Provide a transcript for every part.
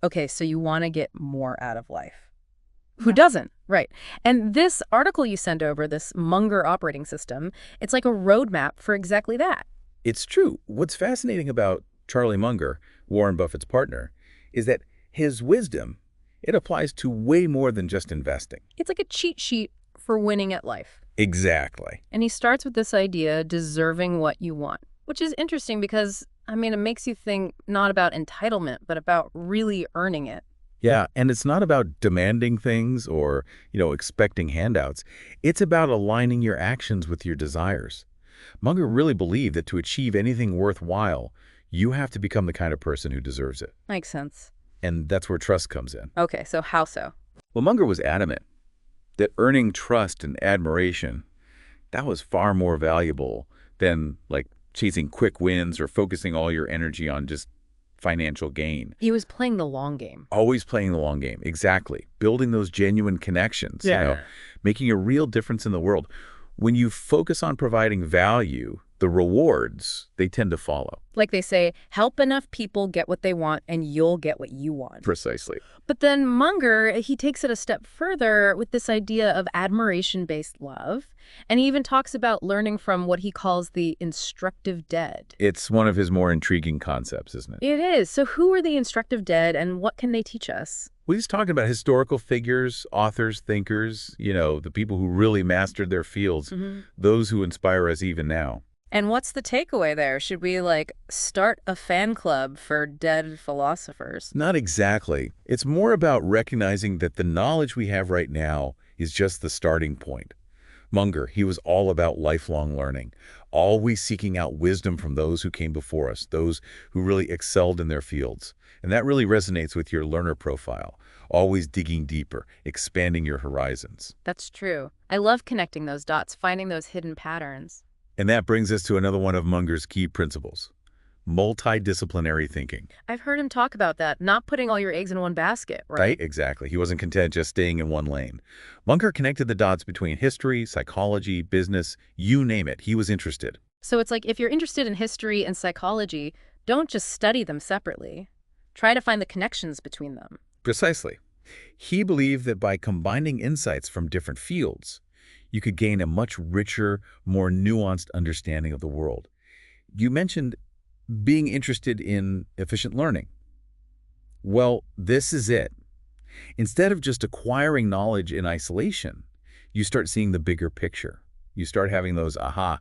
Okay, so you want to get more out of life. Who Yeah. doesn't? Right. And this article you sent over, this Munger Operating System, it's like a roadmap for exactly that. It's true. What's fascinating about Charlie Munger, Warren Buffett's partner, is that his wisdom, it applies to way more than just investing. It's like a cheat sheet for winning at life. Exactly. And he starts with this idea, deserving what you want, which is interesting because, I mean, it makes you think not about entitlement, but about really earning it. Yeah, and it's not about demanding things or, expecting handouts. It's about aligning your actions with your desires. Munger really believed that to achieve anything worthwhile, you have to become the kind of person who deserves it. Makes sense. And that's where trust comes in. Okay, so how so? Well, Munger was adamant that earning trust and admiration, that was far more valuable than like chasing quick wins or focusing all your energy on just financial gain. He was playing the long game. Always playing the long game. Exactly. Building those genuine connections, making a real difference in the world. When you focus on providing value, the rewards, they tend to follow. Like they say, help enough people get what they want and you'll get what you want. Precisely. But then Munger, he takes it a step further with this idea of admiration-based love. And he even talks about learning from what he calls the instructive dead. It's one of his more intriguing concepts, isn't it? It is. So who are the instructive dead and what can they teach us? Well, he's talking about historical figures, authors, thinkers, the people who really mastered their fields, those who inspire us even now. And what's the takeaway there? Should we, start a fan club for dead philosophers? Not exactly. It's more about recognizing that the knowledge we have right now is just the starting point. Munger, he was all about lifelong learning, always seeking out wisdom from those who came before us, those who really excelled in their fields. And that really resonates with your learner profile, always digging deeper, expanding your horizons. That's true. I love connecting those dots, finding those hidden patterns. And that brings us to another one of Munger's key principles, multidisciplinary thinking. I've heard him talk about that, not putting all your eggs in one basket, right? Exactly. He wasn't content just staying in one lane. Munger connected the dots between history, psychology, business, you name it. He was interested. So it's like if you're interested in history and psychology, don't just study them separately. Try to find the connections between them. Precisely. He believed that by combining insights from different fields, you could gain a much richer, more nuanced understanding of the world. You mentioned being interested in efficient learning. Well, this is it. Instead of just acquiring knowledge in isolation, you start seeing the bigger picture. You start having those aha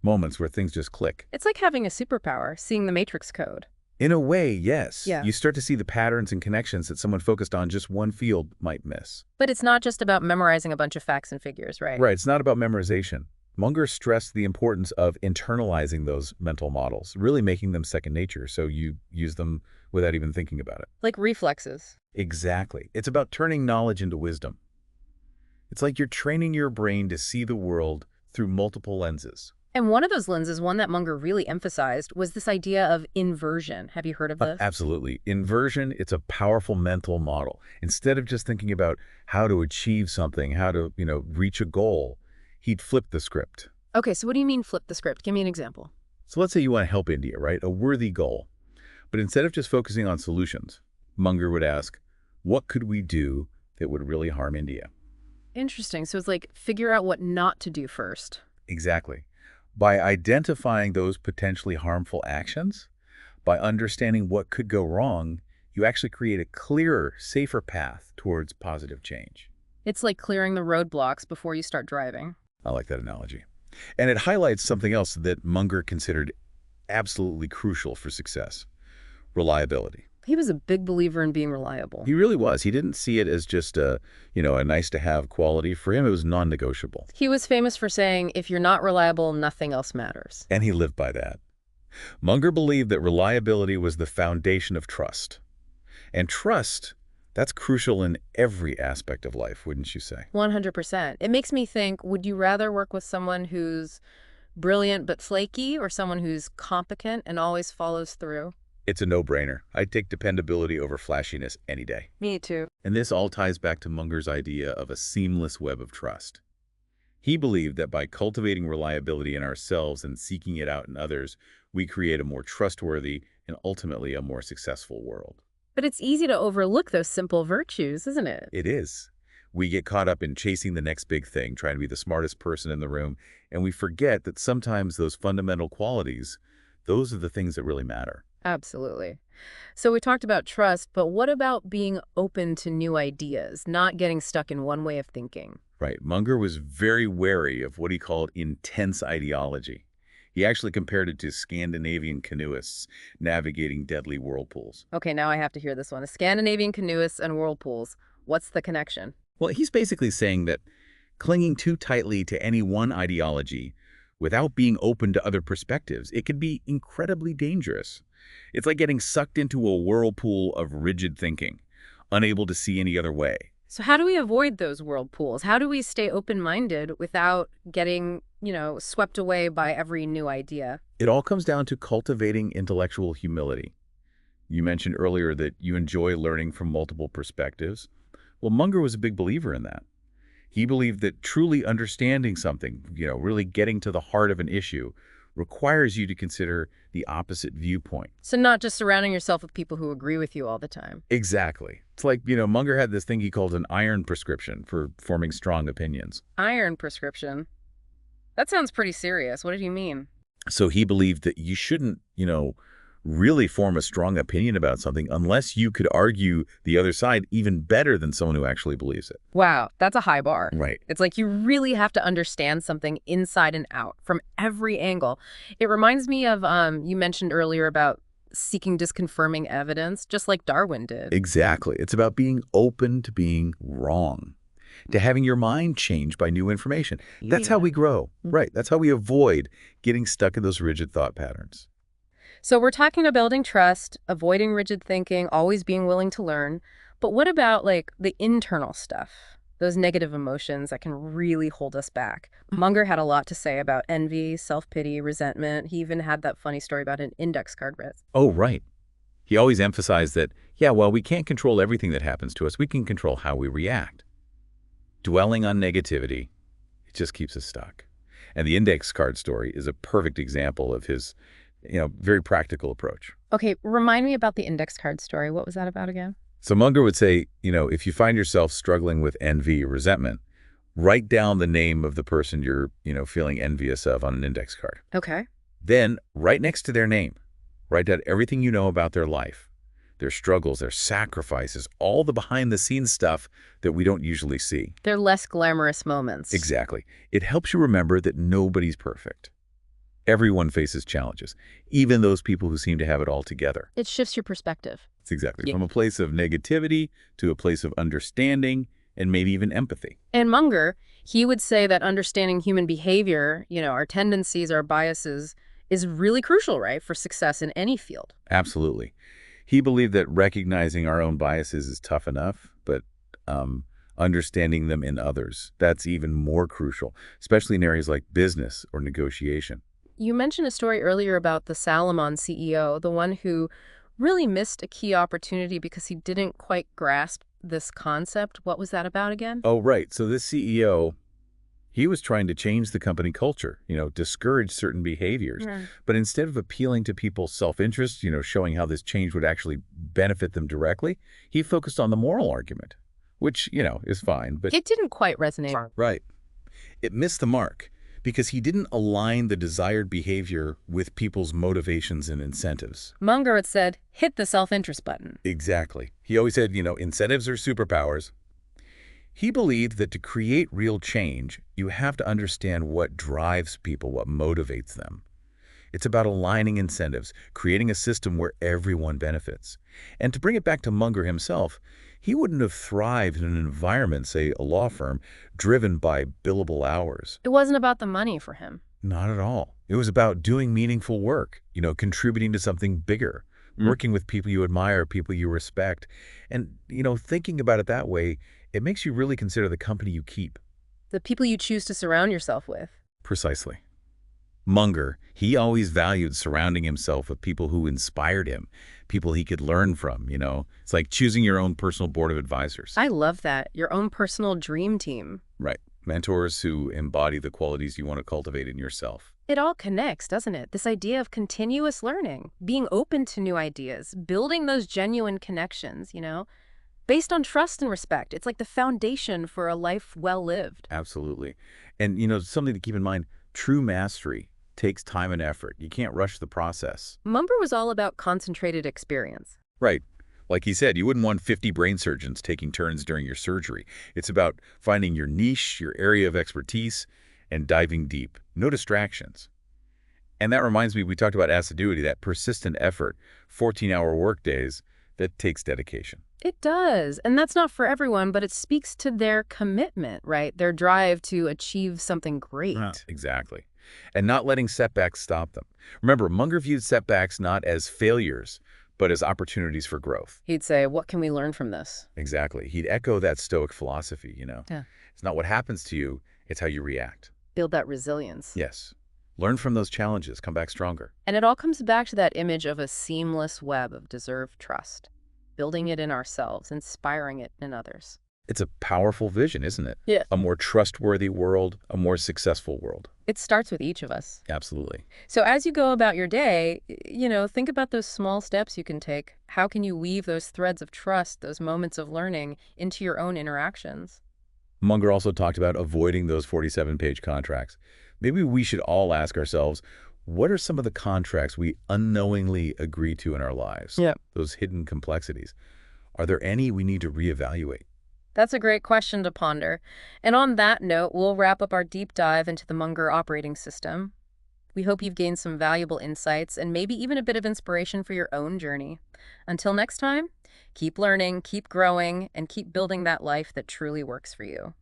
moments where things just click. It's like having a superpower, seeing the matrix code. In a way, yes. Yeah. You start to see the patterns and connections that someone focused on just one field might miss. But it's not just about memorizing a bunch of facts and figures, right? Right, it's not about memorization. Munger stressed the importance of internalizing those mental models, really making them second nature, so you use them without even thinking about it. Like reflexes. Exactly. It's about turning knowledge into wisdom. It's like you're training your brain to see the world through multiple lenses. And one of those lenses, one that Munger really emphasized, was this idea of inversion. Have you heard of this? Absolutely. Inversion, it's a powerful mental model. Instead of just thinking about how to achieve something, how to, reach a goal, he'd flip the script. Okay, so what do you mean flip the script? Give me an example. So let's say you want to help India, right? A worthy goal. But instead of just focusing on solutions, Munger would ask, what could we do that would really harm India? Interesting. So it's like figure out what not to do first. Exactly. By identifying those potentially harmful actions, by understanding what could go wrong, you actually create a clearer, safer path towards positive change. It's like clearing the roadblocks before you start driving. I like that analogy. And it highlights something else that Munger considered absolutely crucial for success: reliability. He was a big believer in being reliable. He really was. He didn't see it as just a nice-to-have quality. For him, it was non-negotiable. He was famous for saying, if you're not reliable, nothing else matters. And he lived by that. Munger believed that reliability was the foundation of trust. And trust, that's crucial in every aspect of life, wouldn't you say? 100%. It makes me think, would you rather work with someone who's brilliant but flaky or someone who's competent and always follows through? It's a no-brainer. I'd take dependability over flashiness any day. Me too. And this all ties back to Munger's idea of a seamless web of trust. He believed that by cultivating reliability in ourselves and seeking it out in others, we create a more trustworthy and ultimately a more successful world. But it's easy to overlook those simple virtues, isn't it? It is. We get caught up in chasing the next big thing, trying to be the smartest person in the room, and we forget that sometimes those fundamental qualities, those are the things that really matter. Absolutely. So we talked about trust, but what about being open to new ideas, not getting stuck in one way of thinking? Right. Munger was very wary of what he called intense ideology. He actually compared it to Scandinavian canoeists navigating deadly whirlpools. Okay, now I have to hear this one. The Scandinavian canoeists and whirlpools. What's the connection? Well, he's basically saying that clinging too tightly to any one ideology without being open to other perspectives, it can be incredibly dangerous. It's like getting sucked into a whirlpool of rigid thinking, unable to see any other way. So how do we avoid those whirlpools? How do we stay open-minded without getting, swept away by every new idea? It all comes down to cultivating intellectual humility. You mentioned earlier that you enjoy learning from multiple perspectives. Well, Munger was a big believer in that. He believed that truly understanding something, really getting to the heart of an issue, requires you to consider the opposite viewpoint. So not just surrounding yourself with people who agree with you all the time. Exactly. It's like, Munger had this thing he called an iron prescription for forming strong opinions. Iron prescription. That sounds pretty serious. What did you mean? So he believed that you shouldn't, really form a strong opinion about something unless you could argue the other side even better than someone who actually believes it. Wow, that's a high bar. Right. It's like you really have to understand something inside and out from every angle. It reminds me of, you mentioned earlier about seeking disconfirming evidence, just like Darwin did. Exactly. It's about being open to being wrong, to having your mind changed by new information. That's how we grow. Right. That's how we avoid getting stuck in those rigid thought patterns. So we're talking about building trust, avoiding rigid thinking, always being willing to learn. But what about like the internal stuff? Those negative emotions that can really hold us back. Munger had a lot to say about envy, self-pity, resentment. He even had that funny story about an index card risk. Oh, right. He always emphasized that, yeah, well, we can't control everything that happens to us. We can control how we react. Dwelling on negativity, it just keeps us stuck. And the index card story is a perfect example of his very practical approach. Okay, remind me about the index card story. What was that about again? So Munger would say, if you find yourself struggling with envy or resentment, write down the name of the person you're, feeling envious of on an index card. Okay. Then, right next to their name, write down everything you know about their life, their struggles, their sacrifices, all the behind-the-scenes stuff that we don't usually see. They're less glamorous moments. Exactly. It helps you remember that nobody's perfect. Everyone faces challenges, even those people who seem to have it all together. It shifts your perspective. It's exactly. From a place of negativity to a place of understanding and maybe even empathy. And Munger, he would say that understanding human behavior, our tendencies, our biases, is really crucial, right, for success in any field. Absolutely. He believed that recognizing our own biases is tough enough, but understanding them in others, that's even more crucial, especially in areas like business or negotiation. You mentioned a story earlier about the Salomon CEO, the one who really missed a key opportunity because he didn't quite grasp this concept. What was that about again? Oh, right. So this CEO, he was trying to change the company culture, discourage certain behaviors. Yeah. But instead of appealing to people's self-interest, showing how this change would actually benefit them directly, he focused on the moral argument, which, is fine. But It didn't quite resonate. right. It missed the mark because he didn't align the desired behavior with people's motivations and incentives. Munger had said, hit the self-interest button. Exactly. He always said, incentives are superpowers. He believed that to create real change, you have to understand what drives people, what motivates them. It's about aligning incentives, creating a system where everyone benefits. And to bring it back to Munger himself, he wouldn't have thrived in an environment, say a law firm, driven by billable hours. It wasn't about the money for him. Not at all. It was about doing meaningful work, contributing to something bigger, working with people you admire, people you respect. And, thinking about it that way, it makes you really consider the company you keep. The people you choose to surround yourself with. Precisely. Munger, he always valued surrounding himself with people who inspired him, people he could learn from, It's like choosing your own personal board of advisors. I love that. Your own personal dream team. Right. Mentors who embody the qualities you want to cultivate in yourself. It all connects, doesn't it? This idea of continuous learning, being open to new ideas, building those genuine connections, based on trust and respect. It's like the foundation for a life well lived. Absolutely. And, something to keep in mind, true mastery takes time and effort. You can't rush the process. Munger was all about concentrated experience. Right. Like he said, you wouldn't want 50 brain surgeons taking turns during your surgery. It's about finding your niche, your area of expertise, and diving deep. No distractions. And that reminds me, we talked about assiduity, that persistent effort, 14-hour workdays, that takes dedication. It does. And that's not for everyone, but it speaks to their commitment, right? Their drive to achieve something great. Exactly. And not letting setbacks stop them. Remember, Munger viewed setbacks not as failures, but as opportunities for growth. He'd say, what can we learn from this? Exactly. He'd echo that Stoic philosophy. Yeah. It's not what happens to you, it's how you react. Build that resilience. Yes. Learn from those challenges, come back stronger. And it all comes back to that image of a seamless web of deserved trust, building it in ourselves, inspiring it in others. It's a powerful vision, isn't it? Yeah. A more trustworthy world, a more successful world. It starts with each of us. Absolutely. So as you go about your day, think about those small steps you can take. How can you weave those threads of trust, those moments of learning, into your own interactions? Munger also talked about avoiding those 47-page contracts. Maybe we should all ask ourselves, what are some of the contracts we unknowingly agree to in our lives? Yeah. Those hidden complexities. Are there any we need to reevaluate? That's a great question to ponder. And on that note, we'll wrap up our deep dive into the Munger Operating System. We hope you've gained some valuable insights and maybe even a bit of inspiration for your own journey. Until next time, keep learning, keep growing, and keep building that life that truly works for you.